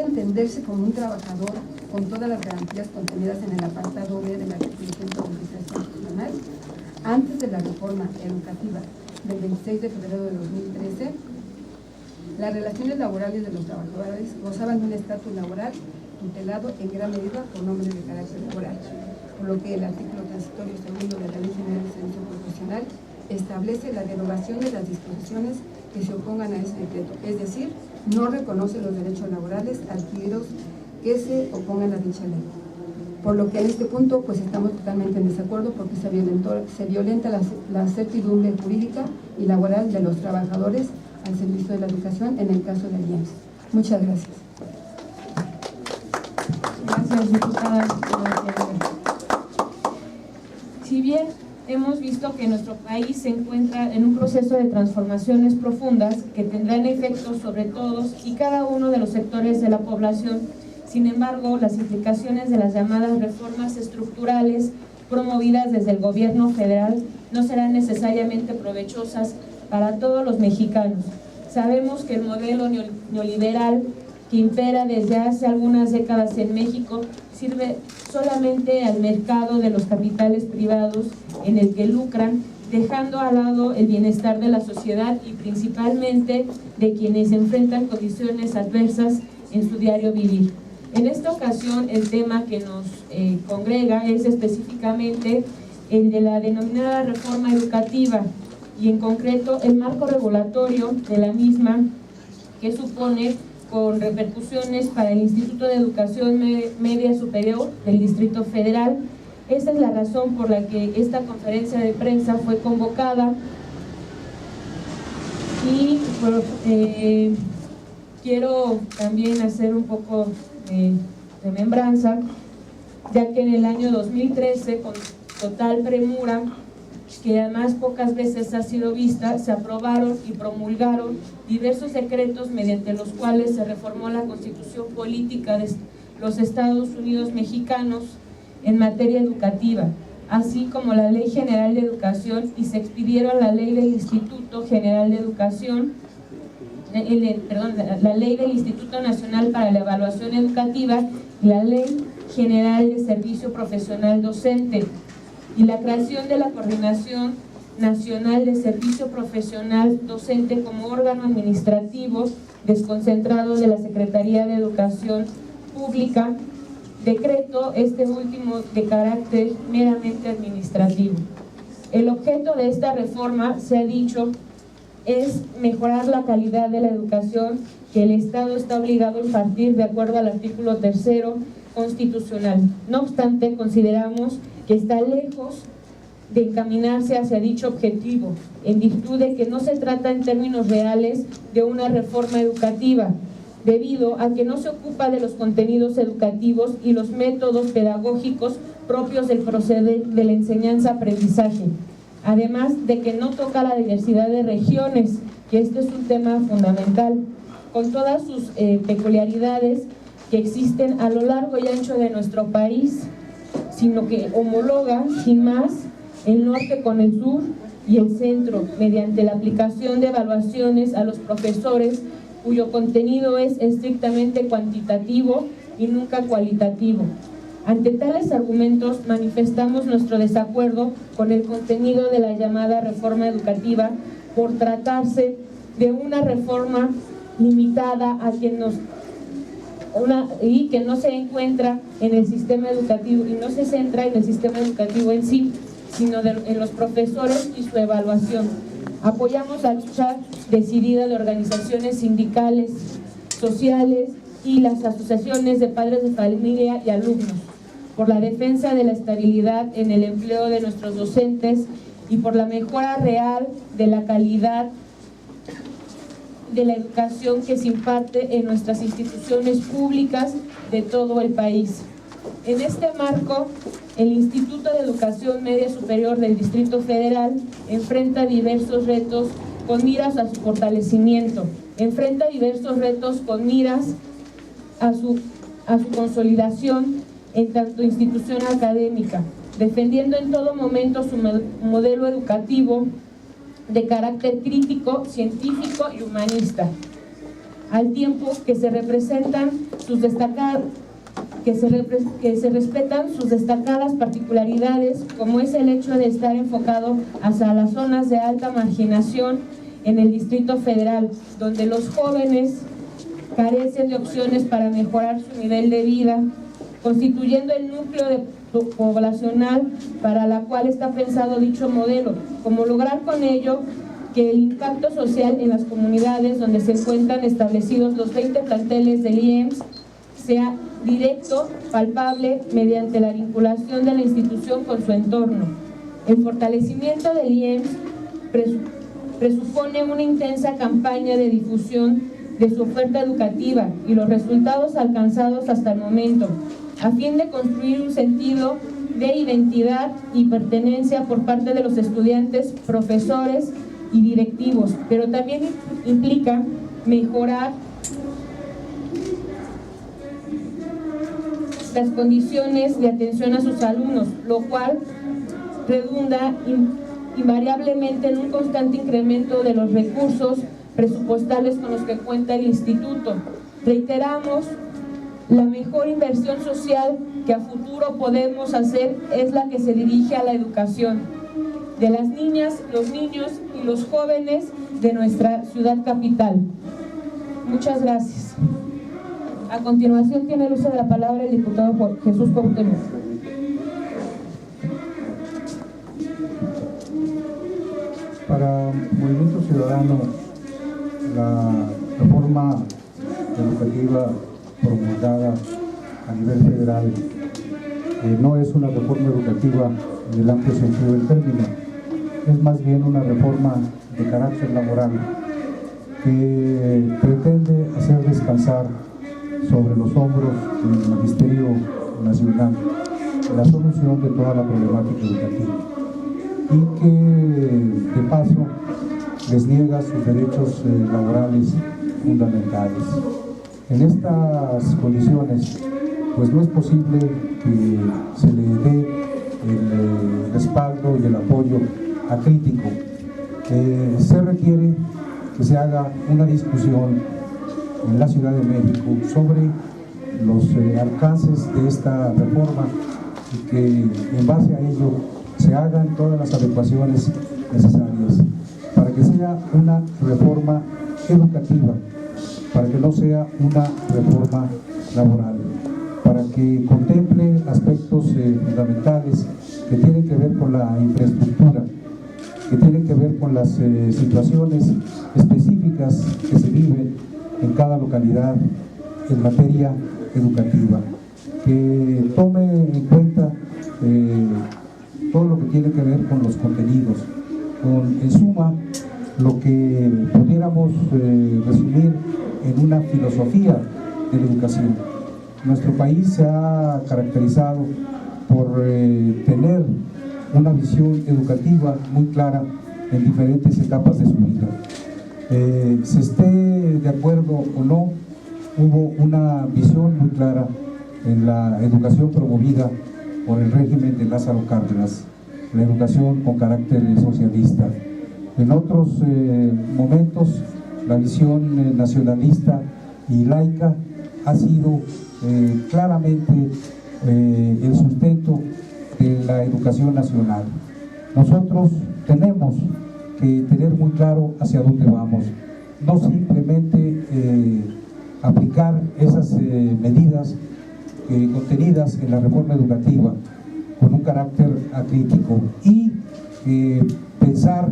entenderse como un trabajador con todas las garantías contenidas en el apartado B del artículo 123 constitucional. Antes de la reforma educativa del 26 de febrero de 2013, las relaciones laborales de los trabajadores gozaban de un estatus laboral tutelado en gran medida por nombres de carácter laboral, por lo que el artículo transitorio segundo de la Ley General de Servicio Profesional establece la derogación de las disposiciones que se opongan a ese decreto, es decir, no reconoce los derechos laborales adquiridos que se opongan a dicha ley. Por lo que en este punto pues estamos totalmente en desacuerdo, porque se violenta la certidumbre jurídica y laboral de los trabajadores al servicio de la educación en el caso del IEMS. Muchas gracias. Gracias, diputada. Si bien hemos visto que nuestro país se encuentra en un proceso de transformaciones profundas que tendrán efectos sobre todos y cada uno de los sectores de la población, sin embargo, las implicaciones de las llamadas reformas estructurales promovidas desde el gobierno federal no serán necesariamente provechosas para todos los mexicanos. Sabemos que el modelo neoliberal que impera desde hace algunas décadas en México sirve solamente al mercado de los capitales privados en el que lucran, dejando al lado el bienestar de la sociedad y principalmente de quienes enfrentan condiciones adversas en su diario vivir. En esta ocasión el tema que nos congrega es específicamente el de la denominada reforma educativa y en concreto el marco regulatorio de la misma, que supone con repercusiones para el Instituto de Educación Media Superior del Distrito Federal. Esta es la razón por la que esta conferencia de prensa fue convocada y quiero también hacer un poco de remembranza, ya que en el año 2013, con total premura, que además pocas veces ha sido vista, se aprobaron y promulgaron diversos decretos mediante los cuales se reformó la Constitución Política de los Estados Unidos Mexicanos en materia educativa, así como la Ley General de Educación, y se expidieron la Ley del Instituto General de Educación, la Ley del Instituto Nacional para la Evaluación Educativa y la Ley General de Servicio Profesional Docente, y la creación de la Coordinación Nacional de Servicio Profesional Docente como órgano administrativo desconcentrado de la Secretaría de Educación Pública, decreto este último de carácter meramente administrativo. El objeto de esta reforma, se ha dicho, es mejorar la calidad de la educación que el Estado está obligado a impartir de acuerdo al artículo 3º constitucional. No obstante, consideramos que está lejos de encaminarse hacia dicho objetivo, en virtud de que no se trata en términos reales de una reforma educativa, debido a que no se ocupa de los contenidos educativos y los métodos pedagógicos propios del proceder de la enseñanza-aprendizaje, además de que no toca la diversidad de regiones, que este es un tema fundamental, con todas sus peculiaridades que existen a lo largo y ancho de nuestro país, sino que homologa, sin más, el norte con el sur y el centro, mediante la aplicación de evaluaciones a los profesores, cuyo contenido es estrictamente cuantitativo y nunca cualitativo. Ante tales argumentos, manifestamos nuestro desacuerdo con el contenido de la llamada reforma educativa, por tratarse de una reforma limitada a quien y que no se encuentra en el sistema educativo y no se centra en el sistema educativo en sí, sino en los profesores y su evaluación. Apoyamos la lucha decidida de organizaciones sindicales, sociales y las asociaciones de padres de familia y alumnos por la defensa de la estabilidad en el empleo de nuestros docentes y por la mejora real de la calidad de la educación que se imparte en nuestras instituciones públicas de todo el país. En este marco, el Instituto de Educación Media Superior del Distrito Federal enfrenta diversos retos con miras a su fortalecimiento, enfrenta diversos retos con miras a su consolidación en tanto institución académica, defendiendo en todo momento su modelo educativo de carácter crítico, científico y humanista. al tiempo que se respetan sus destacadas particularidades, como es el hecho de estar enfocado hacia las zonas de alta marginación en el Distrito Federal, donde los jóvenes carecen de opciones para mejorar su nivel de vida, constituyendo el núcleo poblacional para la cual está pensado dicho modelo, como lograr con ello que el impacto social en las comunidades donde se encuentran establecidos los 20 planteles del IEMSS sea directo, palpable, mediante la vinculación de la institución con su entorno. El fortalecimiento del IEMSS presupone una intensa campaña de difusión de su oferta educativa y los resultados alcanzados hasta el momento, a fin de construir un sentido de identidad y pertenencia por parte de los estudiantes, profesores y directivos, pero también implica mejorar las condiciones de atención a sus alumnos, lo cual redunda invariablemente en un constante incremento de los recursos presupuestales con los que cuenta el instituto. Reiteramos, la mejor inversión social que a futuro podemos hacer es la que se dirige a la educación de las niñas, los niños y los jóvenes de nuestra ciudad capital. Muchas gracias. A continuación tiene el uso de la palabra el diputado Jesús Cuauhtémoc. Para Movimiento Ciudadano, la reforma educativa promulgada a nivel federal no es una reforma educativa en el amplio sentido del término, es más bien una reforma de carácter laboral que pretende hacer descansar sobre los hombros del Magisterio Nacional la solución de toda la problemática educativa y que de paso les niega sus derechos laborales fundamentales. En estas condiciones, pues no es posible que se le dé el respaldo y el apoyo acrítico. Se requiere que se haga una discusión en la Ciudad de México sobre los alcances de esta reforma y que en base a ello se hagan todas las adecuaciones necesarias para que sea una reforma educativa, para que no sea una reforma laboral, para que contemple aspectos fundamentales que tienen que ver con la infraestructura, que tienen que ver con las situaciones específicas que se viven en cada localidad en materia educativa, que tome en cuenta todo lo que tiene que ver con los contenidos, en suma, lo que pudiéramos resumir en una filosofía de la educación. Nuestro país se ha caracterizado por tener una visión educativa muy clara en diferentes etapas de su vida. Se esté de acuerdo o no, hubo una visión muy clara en la educación promovida por el régimen de Lázaro Cárdenas, la educación con carácter socialista. En otros momentos, la visión nacionalista y laica ha sido claramente el sustento de la educación nacional. Nosotros tenemos que tener muy claro hacia dónde vamos, no simplemente aplicar esas medidas contenidas en la reforma educativa con un carácter acrítico y pensar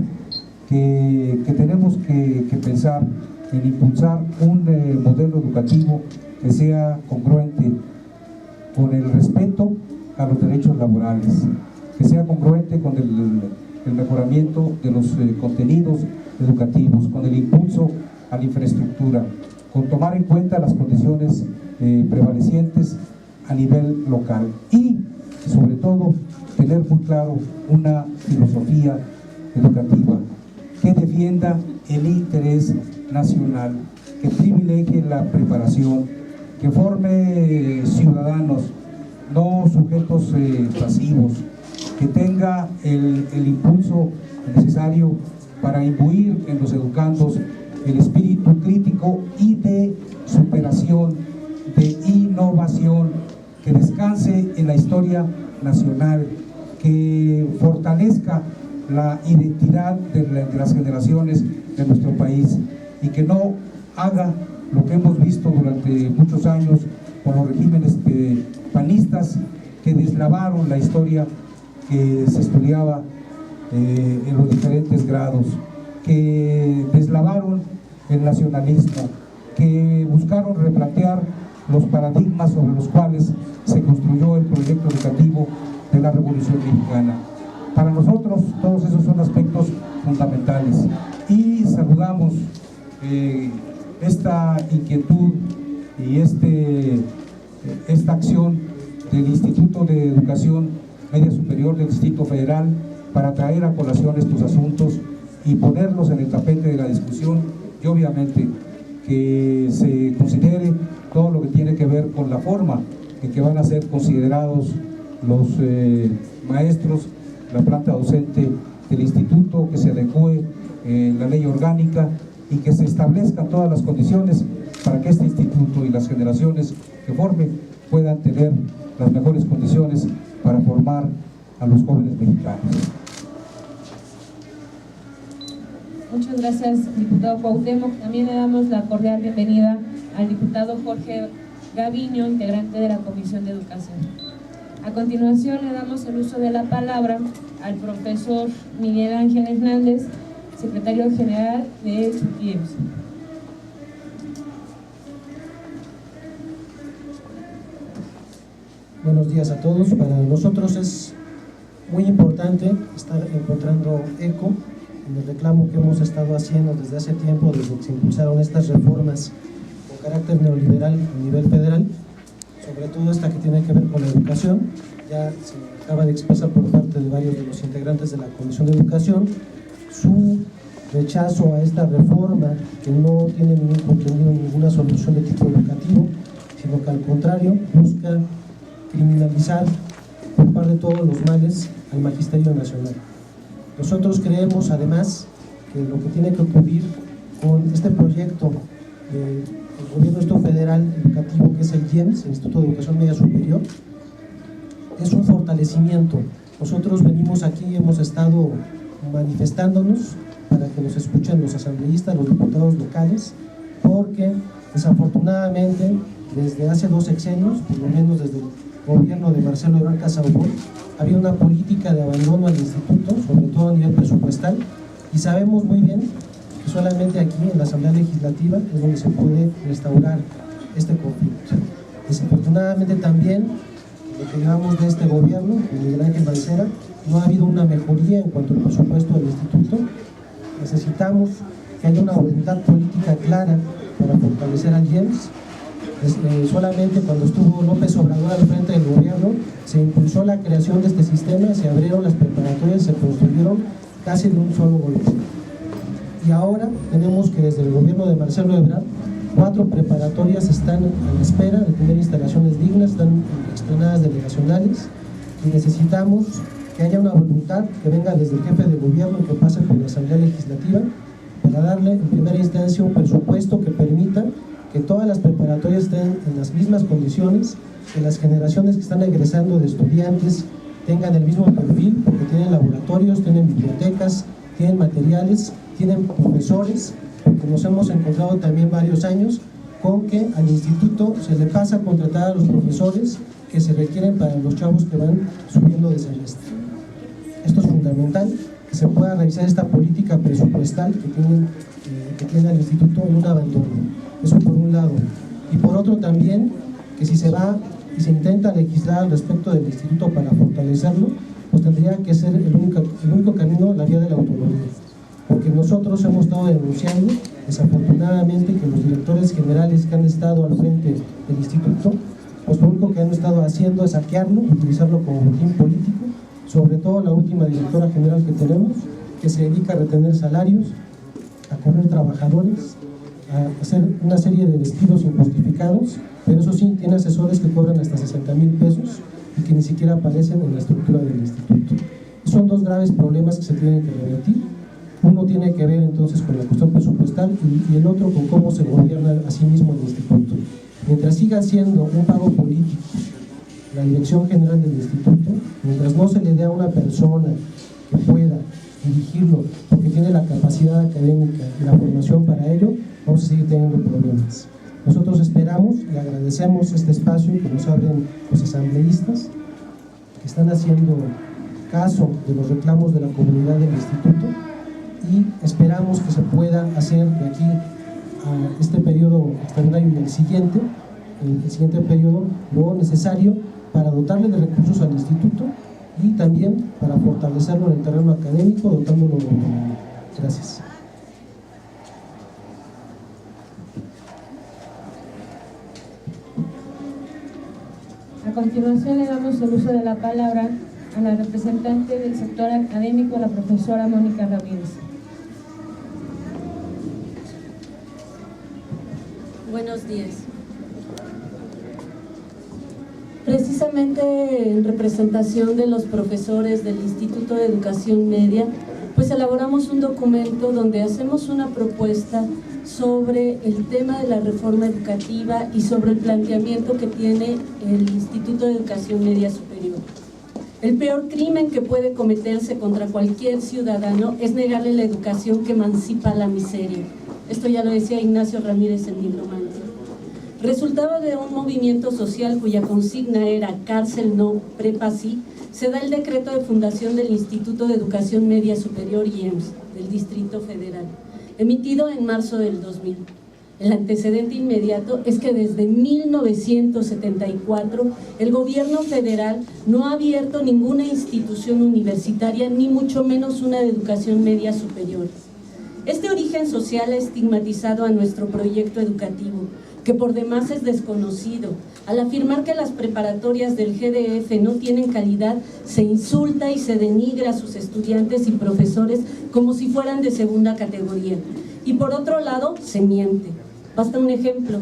que tenemos que pensar en impulsar un modelo educativo que sea congruente con el respeto a los derechos laborales, que sea congruente con el mejoramiento de los contenidos educativos, con el impulso a la infraestructura, con tomar en cuenta las condiciones prevalecientes a nivel local y, sobre todo, tener muy claro una filosofía educativa que defienda el interés nacional, que privilegie la preparación, que forme ciudadanos, no sujetos pasivos, que tenga el impulso necesario para imbuir en los educandos el espíritu crítico y de superación, de innovación, que descanse en la historia nacional, que fortalezca la identidad de las generaciones de nuestro país y que no haga lo que hemos visto durante muchos años con los regímenes panistas que deslavaron la historia que se estudiaba en los diferentes grados, que deslavaron el nacionalismo, que buscaron replantear los paradigmas sobre los cuales se construyó el proyecto educativo de la Revolución Mexicana. Para nosotros todos esos son aspectos fundamentales y saludamos esta inquietud y esta acción del Instituto de Educación Media Superior del Distrito Federal para traer a colación estos asuntos y ponerlos en el tapete de la discusión, y obviamente que se considere todo lo que tiene que ver con la forma en que van a ser considerados los maestros, la planta docente del instituto, que se adecue la ley orgánica y que se establezcan todas las condiciones para que este instituto y las generaciones que formen puedan tener las mejores condiciones para formar a los jóvenes mexicanos. Muchas gracias, diputado Cuauhtémoc. También le damos la cordial bienvenida al diputado Jorge Gaviño, integrante de la Comisión de Educación. A continuación le damos el uso de la palabra al profesor Miguel Ángel Hernández, secretario general de IEMS. Buenos días a todos. Para nosotros es muy importante estar encontrando eco en el reclamo que hemos estado haciendo desde hace tiempo, desde que se impulsaron estas reformas con carácter neoliberal a nivel federal, sobre todo esta que tiene que ver con la educación. Ya se acaba de expresar por parte de varios de los integrantes de la Comisión de Educación su rechazo a esta reforma, que no tiene ningún contenido, ninguna solución de tipo educativo, sino que al contrario busca criminalizar, culpar de todos los males al Magisterio Nacional. Nosotros creemos además que lo que tiene que ocurrir con este proyecto del gobierno federal educativo, que es el IEMS, el Instituto de Educación Media Superior, es un fortalecimiento. Nosotros venimos aquí y hemos estado manifestándonos para que nos escuchen los asambleístas, los diputados locales, porque desafortunadamente desde hace 2 sexenios, por lo menos desde el gobierno de Marcelo Ebrard Casaubon, había una política de abandono al instituto, sobre todo a nivel presupuestal, y sabemos muy bien que solamente aquí en la Asamblea Legislativa es donde se puede restaurar este conflicto. Desafortunadamente también, lo que llevamos de este gobierno, de Miguel Ángel Mancera, no ha habido una mejoría en cuanto al presupuesto del instituto. Necesitamos que haya una voluntad política clara para fortalecer al IEMS. Solamente cuando estuvo López Obrador al frente del gobierno se impulsó la creación de este sistema, se abrieron las preparatorias, se construyeron casi de un solo golpe. Y ahora tenemos que desde el gobierno de Marcelo Ebrard 4 preparatorias están a la espera de tener instalaciones dignas, están externadas delegacionales, y necesitamos que haya una voluntad que venga desde el jefe de gobierno, que pase por la Asamblea Legislativa, para darle en primera instancia un presupuesto que permita que todas las preparatorias estén en las mismas condiciones, que las generaciones que están egresando de estudiantes tengan el mismo perfil, porque tienen laboratorios, tienen bibliotecas, tienen materiales, tienen profesores, porque nos hemos encontrado también varios años con que al instituto se le pasa a contratar a los profesores que se requieren para los chavos que van subiendo de semestre. Esto es fundamental, que se pueda revisar esta política presupuestal que tiene el instituto en un abandono. Eso por un lado. Y por otro también, que si se va y se intenta legislar al respecto del instituto para fortalecerlo, pues tendría que ser el único camino, la vía de la autonomía. Porque nosotros hemos estado denunciando, desafortunadamente, que los directores generales que han estado al frente del instituto, pues lo único que han estado haciendo es saquearlo, utilizarlo como botín político, sobre todo la última directora general que tenemos, que se dedica a retener salarios, a correr trabajadores, a hacer una serie de despidos injustificados, pero eso sí, tiene asesores que cobran hasta 60,000 pesos y que ni siquiera aparecen en la estructura del instituto. Son 2 graves problemas que se tienen que revertir. Uno tiene que ver entonces con la cuestión presupuestal y el otro con cómo se gobierna a sí mismo el instituto. Mientras siga siendo un pago político la dirección general del instituto, mientras no se le dé a una persona que pueda dirigirlo porque tiene la capacidad académica y la formación para ello, vamos a seguir teniendo problemas. Nosotros esperamos y agradecemos este espacio que nos abren los asambleístas que están haciendo caso de los reclamos de la comunidad del instituto, y esperamos que se pueda hacer de aquí a este periodo extraordinario y el siguiente periodo lo necesario para dotarle de recursos al instituto y también para fortalecerlo en el terreno académico, dotándolo de autonomía. Gracias. A continuación le damos el uso de la palabra a la representante del sector académico, la profesora Mónica Ramírez. Buenos días. Precisamente en representación de los profesores del Instituto de Educación Media, pues elaboramos un documento donde hacemos una propuesta sobre el tema de la reforma educativa y sobre el planteamiento que tiene el Instituto de Educación Media Superior. El peor crimen que puede cometerse contra cualquier ciudadano es negarle la educación que emancipa la miseria. Esto ya lo decía Ignacio Ramírez en Nigromante. Resultado de un movimiento social cuya consigna era cárcel no, prepa sí, se da el decreto de fundación del Instituto de Educación Media Superior IEMS del Distrito Federal, emitido en marzo del 2000. El antecedente inmediato es que desde 1974 el gobierno federal no ha abierto ninguna institución universitaria, ni mucho menos una de educación media superior. Este origen social ha estigmatizado a nuestro proyecto educativo, que por demás es desconocido. Al afirmar que las preparatorias del GDF no tienen calidad, se insulta y se denigra a sus estudiantes y profesores como si fueran de segunda categoría. Y por otro lado, se miente. Basta un ejemplo.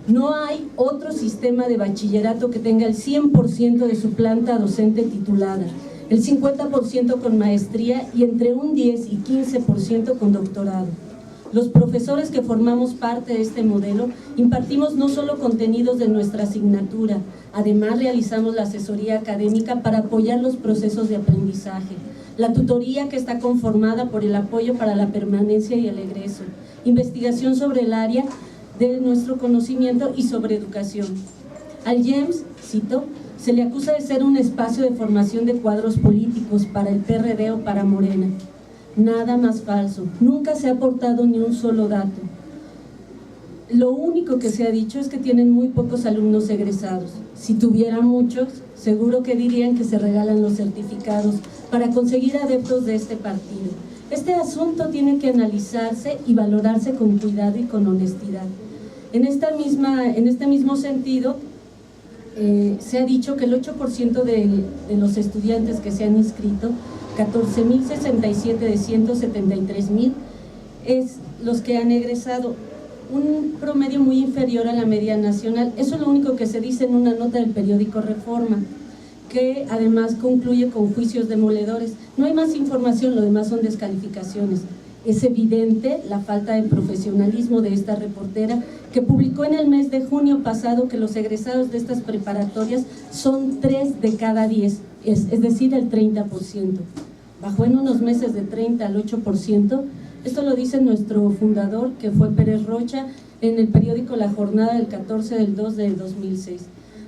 No hay otro sistema de bachillerato que tenga el 100% de su planta docente titulada, el 50% con maestría y entre un 10 y 15% con doctorado. Los profesores que formamos parte de este modelo impartimos no solo contenidos de nuestra asignatura, además realizamos la asesoría académica para apoyar los procesos de aprendizaje, la tutoría que está conformada por el apoyo para la permanencia y el egreso, investigación sobre el área de nuestro conocimiento y sobre educación. Al IEMS, cito, se le acusa de ser un espacio de formación de cuadros políticos para el PRD o para Morena. Nada más falso, nunca se ha aportado ni un solo dato. Lo único que se ha dicho es que tienen muy pocos alumnos egresados. Si tuvieran muchos, seguro que dirían que se regalan los certificados para conseguir adeptos de este partido. Este asunto tiene que analizarse y valorarse con cuidado y con honestidad. En este mismo sentido, se ha dicho que el 8% de los estudiantes que se han inscrito, 14.067 de 173.000, es los que han egresado, un promedio muy inferior a la media nacional. Eso es lo único que se dice en una nota del periódico Reforma, que además concluye con juicios demoledores. No hay más información, lo demás son descalificaciones. Es evidente la falta de profesionalismo de esta reportera, que publicó en el mes de junio pasado que los egresados de estas preparatorias son 3 de cada 10, es decir, el 30%. Bajó en unos meses de 30 al 8%. Esto lo dice nuestro fundador, que fue Pérez Rocha, en el periódico La Jornada del 14/2 del 2006.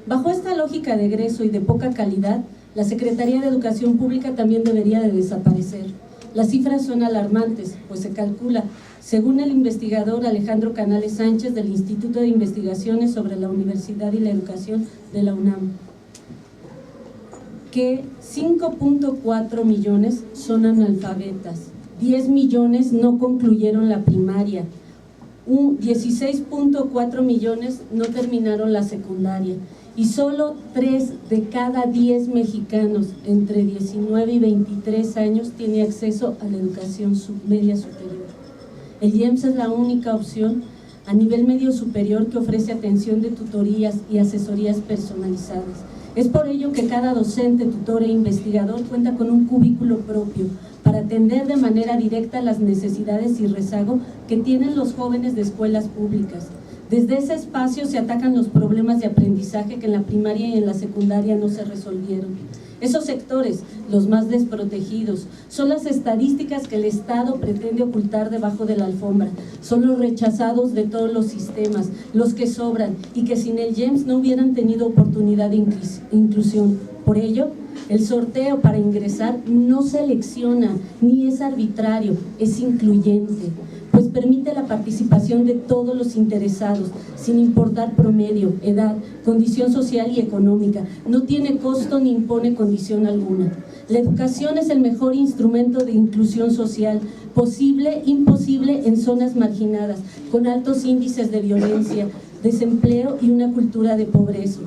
Bajo esta lógica de egreso y de poca calidad, la Secretaría de Educación Pública también debería de desaparecer. Las cifras son alarmantes, pues se calcula, según el investigador Alejandro Canales Sánchez del Instituto de Investigaciones sobre la Universidad y la Educación de la UNAM, que 5.4 millones son analfabetas, 10 millones no concluyeron la primaria, 16.4 millones no terminaron la secundaria y solo 3 de cada 10 mexicanos entre 19 y 23 años tiene acceso a la educación media superior. El IEMS es la única opción a nivel medio superior que ofrece atención de tutorías y asesorías personalizadas Es por ello que cada docente, tutor e investigador cuenta con un cubículo propio para atender de manera directa las necesidades y rezago que tienen los jóvenes de escuelas públicas. Desde ese espacio se atacan los problemas de aprendizaje que en la primaria y en la secundaria no se resolvieron. Esos sectores, los más desprotegidos, son las estadísticas que el Estado pretende ocultar debajo de la alfombra. Son los rechazados de todos los sistemas, los que sobran y que sin el GEMS no hubieran tenido oportunidad de inclusión. Por ello, el sorteo para ingresar no selecciona ni es arbitrario, es incluyente, pues permite la participación de todos los interesados, sin importar promedio, edad, condición social y económica. No tiene costo ni impone condición alguna. La educación es el mejor instrumento de inclusión social, posible, imposible en zonas marginadas, con altos índices de violencia, desempleo y una cultura de pobreza.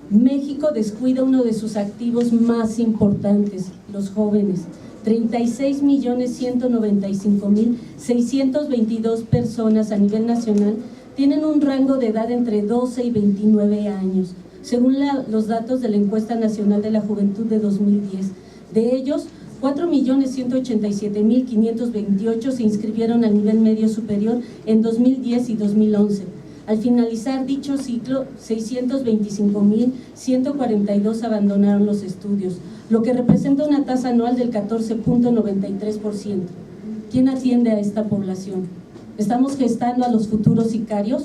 México descuida uno de sus activos más importantes, los jóvenes. 36.195.622 personas a nivel nacional tienen un rango de edad entre 12 y 29 años, según los datos de la Encuesta Nacional de la Juventud de 2010. De ellos, 4.187.528 se inscribieron al nivel medio superior en 2010 y 2011. Al finalizar dicho ciclo, 625.142 abandonaron los estudios, lo que representa una tasa anual del 14.93%. ¿Quién atiende a esta población? ¿Estamos gestando a los futuros sicarios?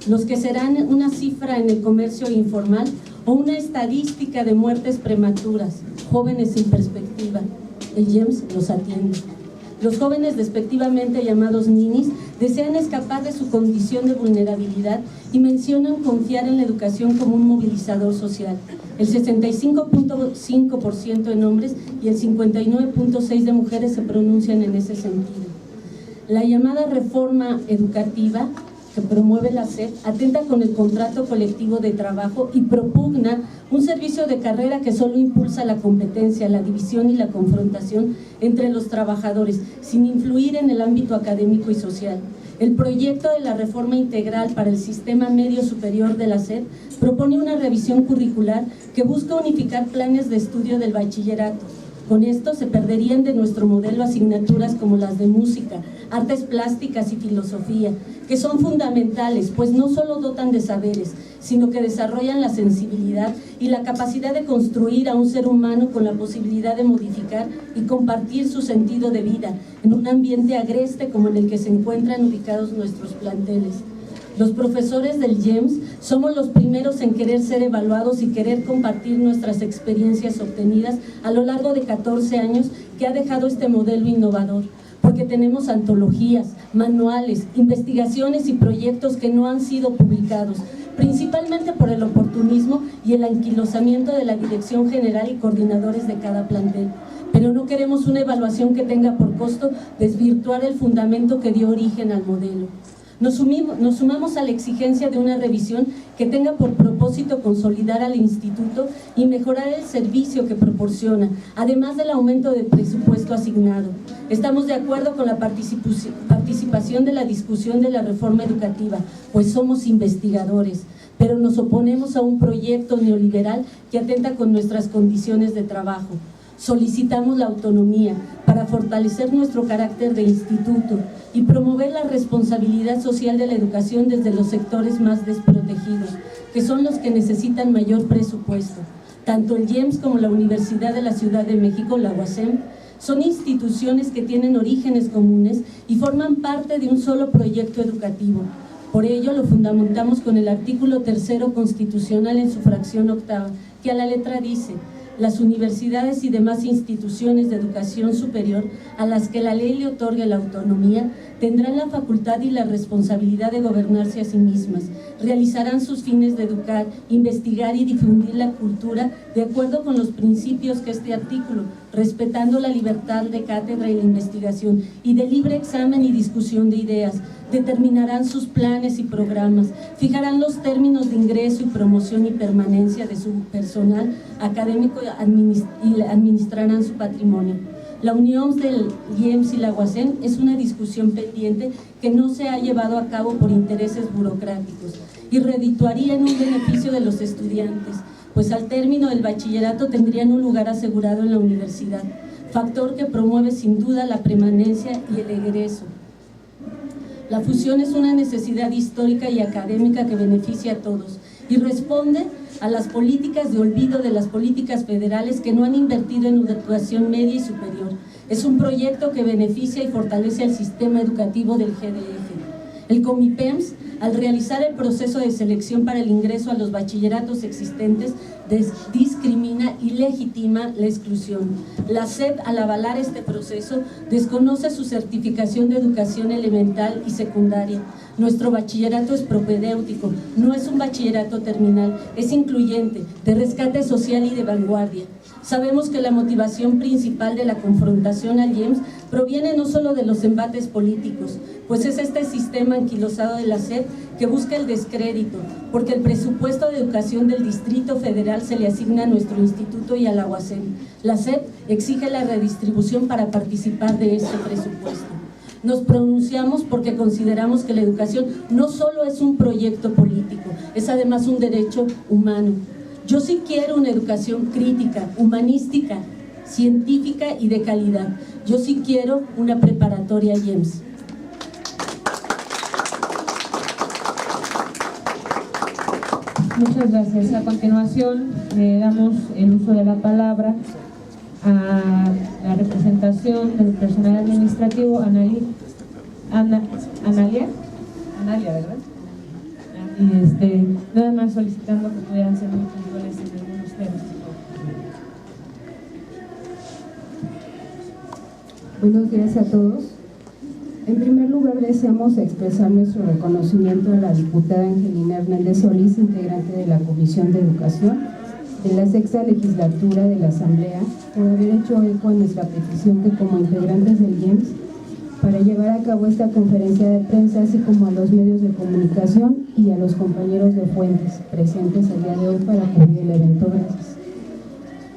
¿Los que serán una cifra en el comercio informal o una estadística de muertes prematuras, jóvenes sin perspectiva? El GEMS los atiende. Los jóvenes despectivamente llamados ninis desean escapar de su condición de vulnerabilidad y mencionan confiar en la educación como un movilizador social. El 65.5% en hombres y el 59.6% de mujeres se pronuncian en ese sentido. La llamada reforma educativa que promueve la SED atenta con el contrato colectivo de trabajo y propugna un servicio de carrera que solo impulsa la competencia, la división y la confrontación entre los trabajadores, sin influir en el ámbito académico y social. El proyecto de la reforma integral para el sistema medio superior de la SED propone una revisión curricular que busca unificar planes de estudio del bachillerato. Con esto se perderían de nuestro modelo asignaturas como las de música, artes plásticas y filosofía, que son fundamentales, pues no solo dotan de saberes, sino que desarrollan la sensibilidad y la capacidad de construir a un ser humano con la posibilidad de modificar y compartir su sentido de vida en un ambiente agreste como en el que se encuentran ubicados nuestros planteles. Los profesores del GEMS somos los primeros en querer ser evaluados y querer compartir nuestras experiencias obtenidas a lo largo de 14 años que ha dejado este modelo innovador, porque tenemos antologías, manuales, investigaciones y proyectos que no han sido publicados, principalmente por el oportunismo y el anquilosamiento de la Dirección General y coordinadores de cada plantel. Pero no queremos una evaluación que tenga por costo desvirtuar el fundamento que dio origen al modelo. Nos sumamos a la exigencia de una revisión que tenga por propósito consolidar al instituto y mejorar el servicio que proporciona, además del aumento de presupuesto asignado. Estamos de acuerdo con la participación de la discusión de la reforma educativa, pues somos investigadores, pero nos oponemos a un proyecto neoliberal que atenta con nuestras condiciones de trabajo. Solicitamos la autonomía para fortalecer nuestro carácter de instituto y promover la responsabilidad social de la educación desde los sectores más desprotegidos, que son los que necesitan mayor presupuesto. Tanto el GEMS como la Universidad de la Ciudad de México, la UASM, son instituciones que tienen orígenes comunes y forman parte de un solo proyecto educativo. Por ello, lo fundamentamos con el artículo 3º constitucional en su fracción 8ª, que a la letra dice: las universidades y demás instituciones de educación superior a las que la ley le otorgue la autonomía tendrán la facultad y la responsabilidad de gobernarse a sí mismas, realizarán sus fines de educar, investigar y difundir la cultura de acuerdo con los principios que este artículo, respetando la libertad de cátedra y la investigación y de libre examen y discusión de ideas, determinarán sus planes y programas, fijarán los términos de ingreso y promoción y permanencia de su personal académico y administrarán su patrimonio. La unión del GEMS y la UASM es una discusión pendiente que no se ha llevado a cabo por intereses burocráticos y redituaría en un beneficio de los estudiantes, pues al término del bachillerato tendrían un lugar asegurado en la universidad, factor que promueve sin duda la permanencia y el egreso. La fusión es una necesidad histórica y académica que beneficia a todos y responde a las políticas de olvido de las políticas federales que no han invertido en educación media y superior. Es un proyecto que beneficia y fortalece el sistema educativo del GDF. El Comipems, al realizar el proceso de selección para el ingreso a los bachilleratos existentes, discrimina y legitima la exclusión. La SEP, al avalar este proceso, desconoce su certificación de educación elemental y secundaria. Nuestro bachillerato es propedéutico, no es un bachillerato terminal, es incluyente, de rescate social y de vanguardia. Sabemos que la motivación principal de la confrontación al IEMS proviene no solo de los embates políticos, pues es este sistema anquilosado de la SEP que busca el descrédito, porque el presupuesto de educación del Distrito Federal se le asigna a nuestro instituto y a la UASM. La SEP exige la redistribución para participar de este presupuesto. Nos pronunciamos porque consideramos que la educación no solo es un proyecto político, es además un derecho humano. Yo sí quiero una educación crítica, humanística, científica y de calidad. Yo sí quiero una preparatoria IEMS. Muchas gracias. A continuación, le damos el uso de la palabra a la representación del personal administrativo, Analia, ¿verdad? Y nada más solicitando que pudieran ser muy puntuales en algunos temas. Buenos días a todos. En primer lugar, deseamos expresar nuestro reconocimiento a la diputada Angelina Hernández Solís, integrante de la Comisión de Educación de la Sexta Legislatura de la Asamblea, por haber hecho eco a nuestra petición que como integrantes del IEMS, para llevar a cabo esta conferencia de prensa, así como a los medios de comunicación y a los compañeros de Fuentes presentes el día de hoy para cubrir el evento. Gracias.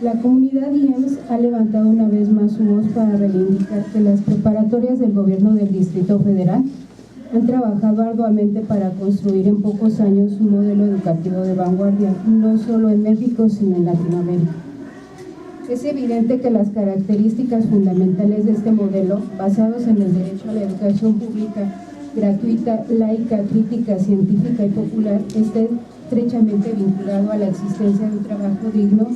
La comunidad IEMS ha levantado una vez más su voz para reivindicar que las preparatorias del gobierno del Distrito Federal han trabajado arduamente para construir en pocos años un modelo educativo de vanguardia, no solo en México, sino en Latinoamérica. Es evidente que las características fundamentales de este modelo, basados en el derecho a la educación pública, gratuita, laica, crítica, científica y popular, está estrechamente vinculado a la existencia de un trabajo digno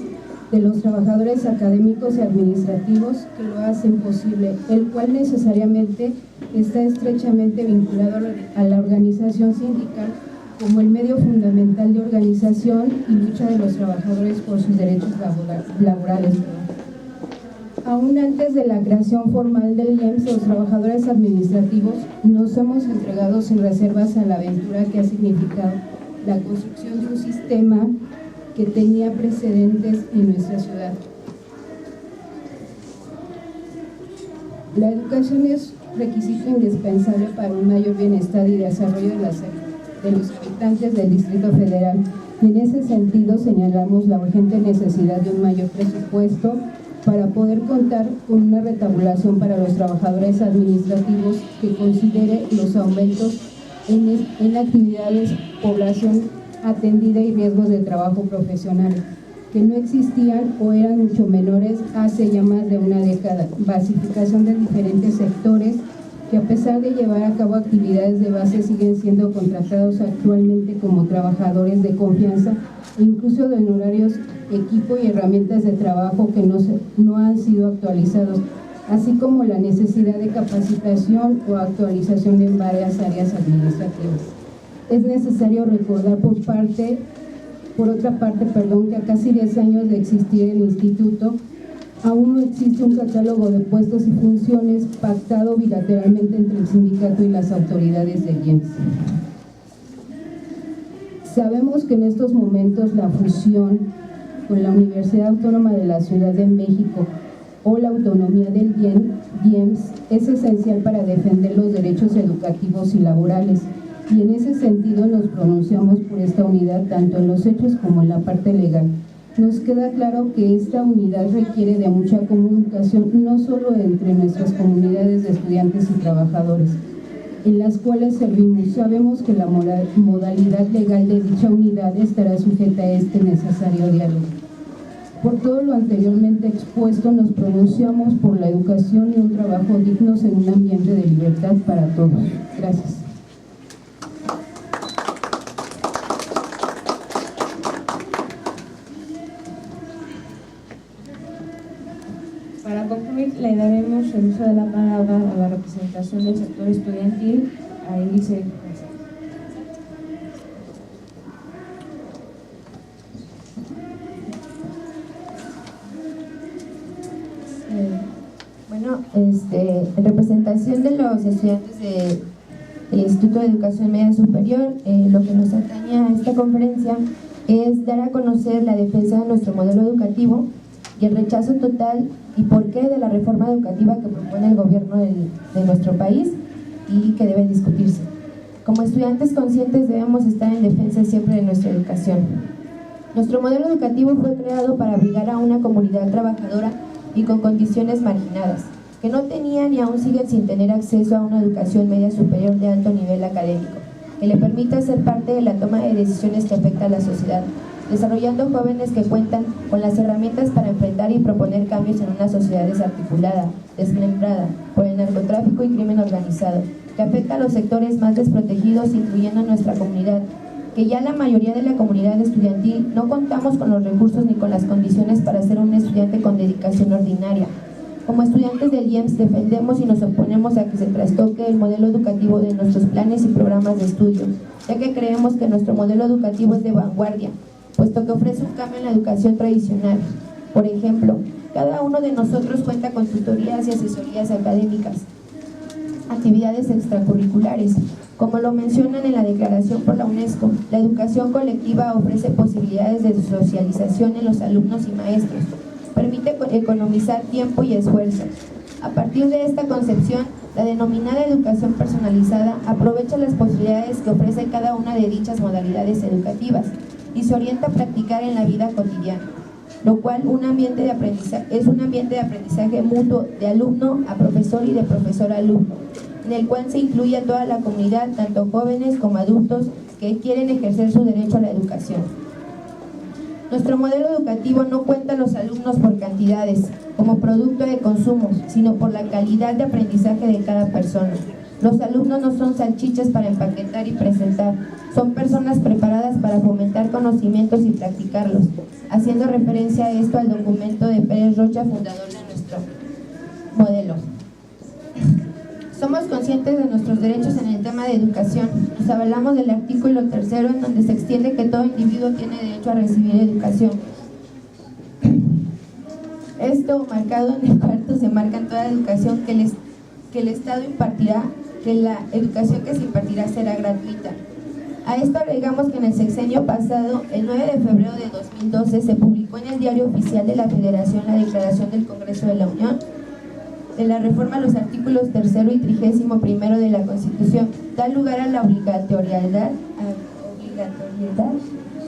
de los trabajadores académicos y administrativos que lo hacen posible, el cual necesariamente está estrechamente vinculado a la organización sindical como el medio fundamental de organización y lucha de los trabajadores por sus derechos laborales. Aún antes de la creación formal del IEMS, los trabajadores administrativos nos hemos entregado sin reservas a la aventura que ha significado la construcción de un sistema que tenía precedentes en nuestra ciudad. La educación es requisito indispensable para un mayor bienestar y desarrollo de los habitantes del Distrito Federal. Y en ese sentido señalamos la urgente necesidad de un mayor presupuesto para poder contar con una retabulación para los trabajadores administrativos que considere los aumentos en actividades, población atendida y riesgos de trabajo profesional, que no existían o eran mucho menores hace ya más de una década. Basificación de diferentes sectores que, a pesar de llevar a cabo actividades de base, siguen siendo contratados actualmente como trabajadores de confianza, e incluso de horarios, equipo y herramientas de trabajo que no han sido actualizados, así como la necesidad de capacitación o actualización en varias áreas administrativas. Es necesario recordar por otra parte, que a casi 10 años de existir el instituto, aún no existe un catálogo de puestos y funciones pactado bilateralmente entre el sindicato y las autoridades del IEMS. Sabemos que en estos momentos la fusión con la Universidad Autónoma de la Ciudad de México o la autonomía del IEMS es esencial para defender los derechos educativos y laborales. Y en ese sentido nos pronunciamos por esta unidad tanto en los hechos como en la parte legal. Nos queda claro que esta unidad requiere de mucha comunicación, no solo entre nuestras comunidades de estudiantes y trabajadores, en las cuales servimos. Sabemos que la modalidad legal de dicha unidad estará sujeta a este necesario diálogo. Por todo lo anteriormente expuesto, nos pronunciamos por la educación y un trabajo dignos en un ambiente de libertad para todos. Gracias. Para concluir, le daremos el uso de la palabra a la representación del sector estudiantil, a Elise. Bueno, en representación de los estudiantes del Instituto de Educación Media Superior, lo que nos atañe a esta conferencia es dar a conocer la defensa de nuestro modelo educativo y el rechazo total y por qué de la reforma educativa que propone el gobierno de nuestro país y que debe discutirse. Como estudiantes conscientes debemos estar en defensa siempre de nuestra educación. Nuestro modelo educativo fue creado para abrigar a una comunidad trabajadora y con condiciones marginadas, que no tenían y aún siguen sin tener acceso a una educación media superior de alto nivel académico, que le permita ser parte de la toma de decisiones que afecta a la sociedad, desarrollando jóvenes que cuentan con las herramientas para enfrentar y proponer cambios en una sociedad desarticulada, desmembrada por el narcotráfico y crimen organizado, que afecta a los sectores más desprotegidos, incluyendo nuestra comunidad, que ya la mayoría de la comunidad estudiantil no contamos con los recursos ni con las condiciones para ser un estudiante con dedicación ordinaria. Como estudiantes del IEMS defendemos y nos oponemos a que se trastoque el modelo educativo de nuestros planes y programas de estudio, ya que creemos que nuestro modelo educativo es de vanguardia, puesto que ofrece un cambio en la educación tradicional. Por ejemplo, cada uno de nosotros cuenta con tutorías y asesorías académicas, actividades extracurriculares. Como lo mencionan en la declaración por la UNESCO, la educación colectiva ofrece posibilidades de socialización en los alumnos y maestros, permite economizar tiempo y esfuerzo. A partir de esta concepción, la denominada educación personalizada aprovecha las posibilidades que ofrece cada una de dichas modalidades educativas y se orienta a practicar en la vida cotidiana, lo cual es un ambiente de aprendizaje mutuo de alumno a profesor y de profesor a alumno, en el cual se incluye a toda la comunidad, tanto jóvenes como adultos, que quieren ejercer su derecho a la educación. Nuestro modelo educativo no cuenta a los alumnos por cantidades, como producto de consumo, sino por la calidad de aprendizaje de cada persona. Los alumnos no son salchichas para empaquetar y presentar, son personas preparadas para fomentar conocimientos y practicarlos, haciendo referencia a esto al documento de Pérez Rocha, fundador de nuestro modelo. Somos conscientes de nuestros derechos en el tema de educación. Nos avalamos del artículo 3, en donde se extiende que todo individuo tiene derecho a recibir educación. Esto, marcado en el cuarto, se marca en toda educación que el Estado impartirá, que la educación que se impartirá será gratuita. A esto agregamos que en el sexenio pasado, el 9 de febrero de 2012, se publicó en el Diario Oficial de la Federación la Declaración del Congreso de la Unión de la reforma a los artículos 3 y 31 de la Constitución, da lugar a la obligatoriedad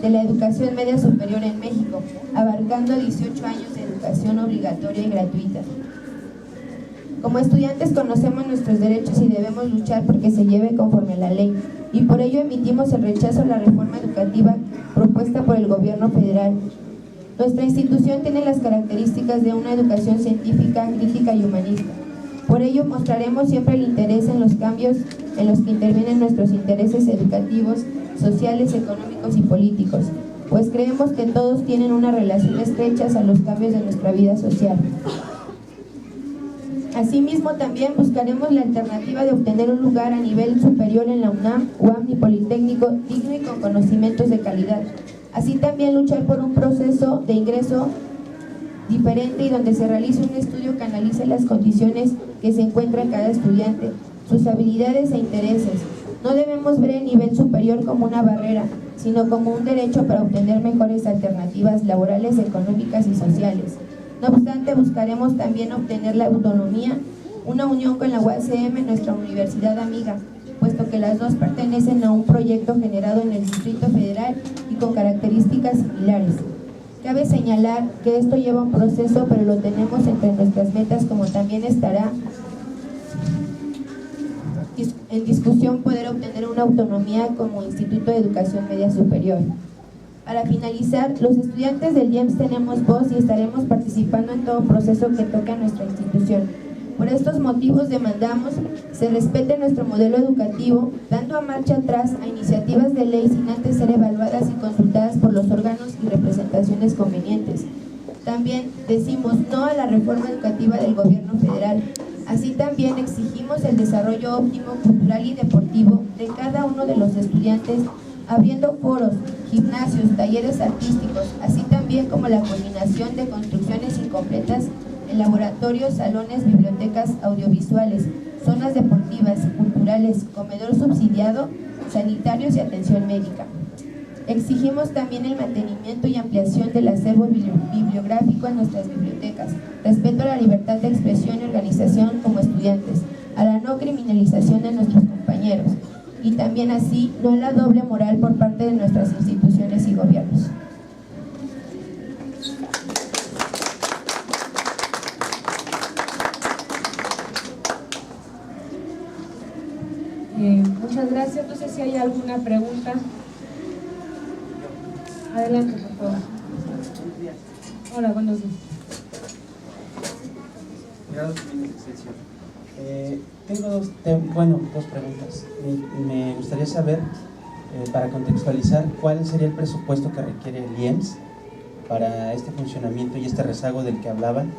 de la educación media superior en México, abarcando 18 años de educación obligatoria y gratuita. Como estudiantes conocemos nuestros derechos y debemos luchar porque se lleve conforme a la ley, y por ello emitimos el rechazo a la reforma educativa propuesta por el gobierno federal. Nuestra institución tiene las características de una educación científica, crítica y humanista. Por ello mostraremos siempre el interés en los cambios en los que intervienen nuestros intereses educativos, sociales, económicos y políticos, pues creemos que todos tienen una relación estrecha a los cambios de nuestra vida social. Asimismo, también buscaremos la alternativa de obtener un lugar a nivel superior en la UNAM, UAM y Politécnico digno y con conocimientos de calidad. Así también luchar por un proceso de ingreso diferente y donde se realice un estudio que analice las condiciones que se encuentra cada estudiante, sus habilidades e intereses. No debemos ver el nivel superior como una barrera, sino como un derecho para obtener mejores alternativas laborales, económicas y sociales. No obstante, buscaremos también obtener la autonomía, una unión con la UACM, nuestra universidad amiga, puesto que las dos pertenecen a un proyecto generado en el Distrito Federal y con características similares. Cabe señalar que esto lleva un proceso, pero lo tenemos entre nuestras metas, como también estará en discusión poder obtener una autonomía como Instituto de Educación Media Superior. Para finalizar, los estudiantes del IEMS tenemos voz y estaremos participando en todo proceso que toque a nuestra institución. Por estos motivos demandamos se respete nuestro modelo educativo, dando a marcha atrás a iniciativas de ley sin antes ser evaluadas y consultadas por los órganos y representaciones convenientes. También decimos no a la reforma educativa del gobierno federal. Así también exigimos el desarrollo óptimo cultural y deportivo de cada uno de los estudiantes, abriendo foros, gimnasios, talleres artísticos, así también como la coordinación de construcciones incompletas en laboratorios, salones, bibliotecas audiovisuales, zonas deportivas, culturales, comedor subsidiado, sanitarios y atención médica. Exigimos también el mantenimiento y ampliación del acervo bibliográfico en nuestras bibliotecas, respeto a la libertad de expresión y organización como estudiantes, a la no criminalización de nuestros compañeros, y también así no a la doble moral por parte de nuestras instituciones y gobiernos. Muchas gracias. No sé si hay alguna pregunta. Adelante, por favor. Hola, buenos días. Tengo dos preguntas. Me gustaría saber, para contextualizar, cuál sería el presupuesto que requiere el IEMS para este funcionamiento y este rezago del que hablaban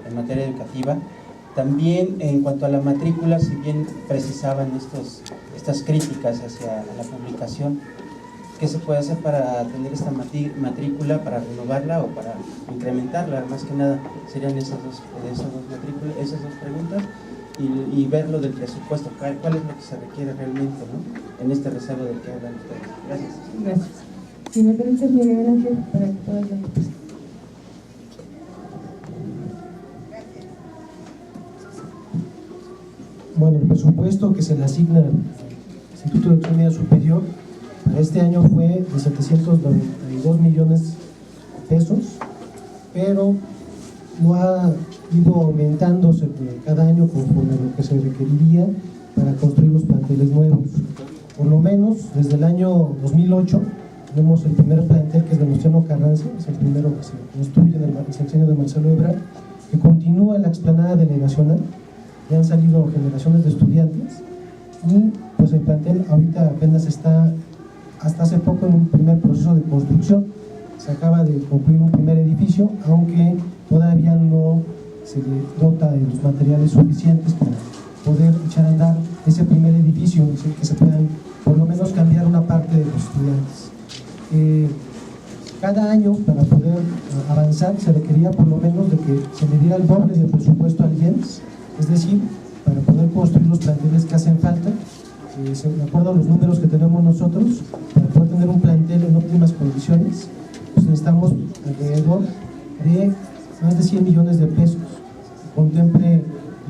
en materia educativa. También en cuanto a la matrícula, si bien precisaban estas críticas hacia la publicación, ¿qué se puede hacer para tener esta matrícula, para renovarla o para incrementarla? Más que nada serían esas dos preguntas, y ver lo del presupuesto, cuál es lo que se requiere realmente, ¿no?, en este rezago del que hablan ustedes. Gracias. Gracias. Si me permites, Miguel Ángel, para que puedas dar la respuesta. Bueno, el presupuesto que se le asigna al Instituto de Educación Media Superior para este año fue de 792 millones de pesos, pero no ha ido aumentándose cada año conforme a lo que se requeriría para construir los planteles nuevos. Por lo menos desde el año 2008 tenemos el primer plantel, que es de Venustiano Carranza, es el primero que se construye en el sexenio de Marcelo Ebrard, que continúa en la explanada delegacional. Ya han salido generaciones de estudiantes y pues el plantel ahorita apenas está, hasta hace poco, en un primer proceso de construcción. Se acaba de concluir un primer edificio, aunque todavía no se le dota de los materiales suficientes para poder echar a andar ese primer edificio, es decir, que se puedan por lo menos cambiar una parte de los estudiantes. Cada año, para poder avanzar, se requería por lo menos de que se le diera el doble de presupuesto al IEMS. Es decir, para poder construir los planteles que hacen falta, de acuerdo a los números que tenemos nosotros, para poder tener un plantel en óptimas condiciones, pues necesitamos alrededor de más de 100 millones de pesos, que contemple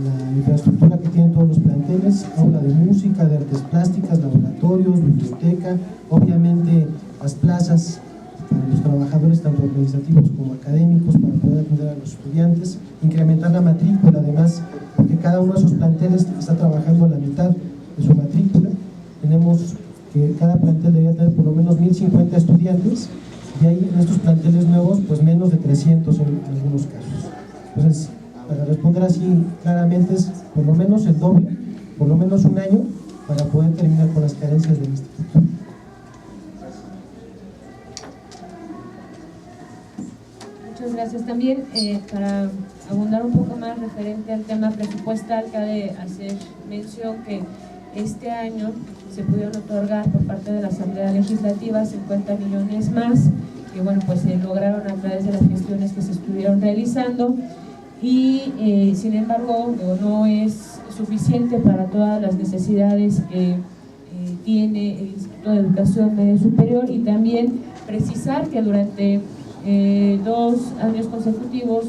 la infraestructura que tienen todos los planteles, aula de música, de artes plásticas, laboratorios, biblioteca, obviamente las plazas para los trabajadores tanto organizativos como académicos para poder atender a los estudiantes, incrementar la matrícula además, porque cada uno de esos planteles está trabajando a la mitad de su matrícula. Tenemos que cada plantel debería tener por lo menos 1050 estudiantes, y ahí en estos planteles nuevos pues menos de 300 en algunos casos. Entonces, para responder así claramente, es por lo menos el doble, por lo menos un año, para poder terminar con las carencias del instituto. Muchas gracias. También para abundar un poco más referente al tema presupuestal, cabe hacer mención que este año se pudieron otorgar por parte de la Asamblea Legislativa 50 millones más, que bueno, pues se lograron a través de las gestiones que se estuvieron realizando, y sin embargo no es suficiente para todas las necesidades que tiene el Instituto de Educación Media Superior. Y también precisar que durante 2 años consecutivos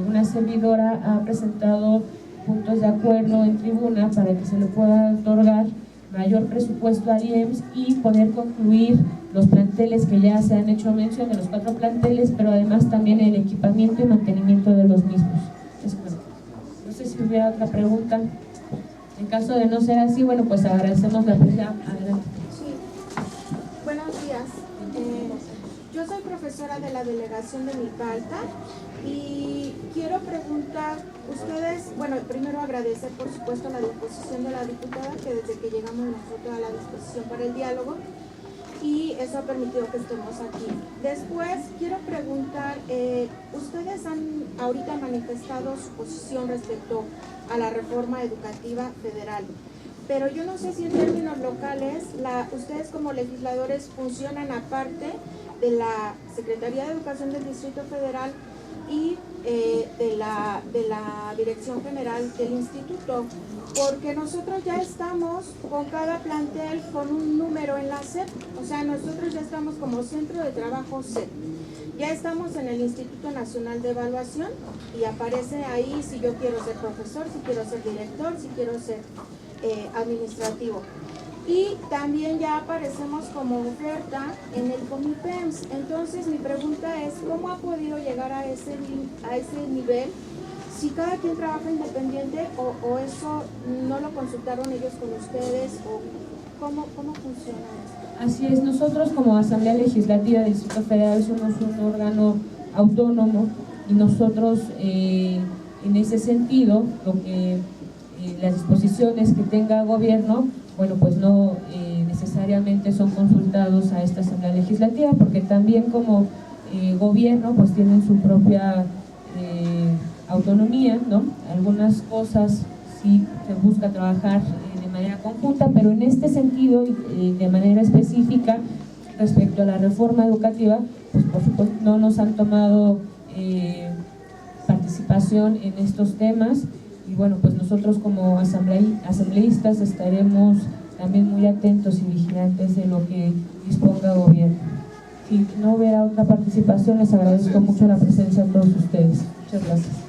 una servidora ha presentado puntos de acuerdo en tribuna para que se le pueda otorgar mayor presupuesto al IEMS y poder concluir los planteles que ya se han hecho mención, de los 4 planteles, pero además también el equipamiento y mantenimiento de los mismos. No sé si hubiera otra pregunta. En caso de no ser así, bueno, pues agradecemos la presencia. Adelante. Sí. Buenos días. Yo soy profesora de la delegación de Milpa Alta y quiero preguntar, ustedes, bueno, primero agradecer por supuesto la disposición de la diputada, que desde que llegamos nos dio toda la disposición para el diálogo y eso ha permitido que estemos aquí. Después quiero preguntar, ustedes han ahorita manifestado su posición respecto a la reforma educativa federal, pero yo no sé si en términos locales ustedes como legisladores funcionan aparte de la Secretaría de Educación del Distrito Federal y de la Dirección General del Instituto, porque nosotros ya estamos con cada plantel con un número en la SEP, o sea, nosotros ya estamos como centro de trabajo SEP, ya estamos en el Instituto Nacional de Evaluación y aparece ahí si yo quiero ser profesor, si quiero ser director, si quiero ser administrativo. Y también ya aparecemos como oferta en el Comipems. Entonces mi pregunta es, ¿cómo ha podido llegar a ese nivel? Si cada quien trabaja independiente o eso no lo consultaron ellos con ustedes, o ¿cómo funciona esto? Así es, nosotros como Asamblea Legislativa del Distrito Federal somos un órgano autónomo y nosotros en ese sentido, las disposiciones que tenga gobierno, bueno, pues no necesariamente son consultados a esta Asamblea Legislativa, porque también como gobierno pues tienen su propia autonomía, ¿no? Algunas cosas sí se busca trabajar de manera conjunta, pero en este sentido de manera específica respecto a la reforma educativa, pues por supuesto no nos han tomado participación en estos temas. Y bueno, pues nosotros como asambleístas estaremos también muy atentos y vigilantes de lo que disponga el gobierno. Si no hubiera otra participación, les agradezco mucho la presencia a todos ustedes. Muchas gracias.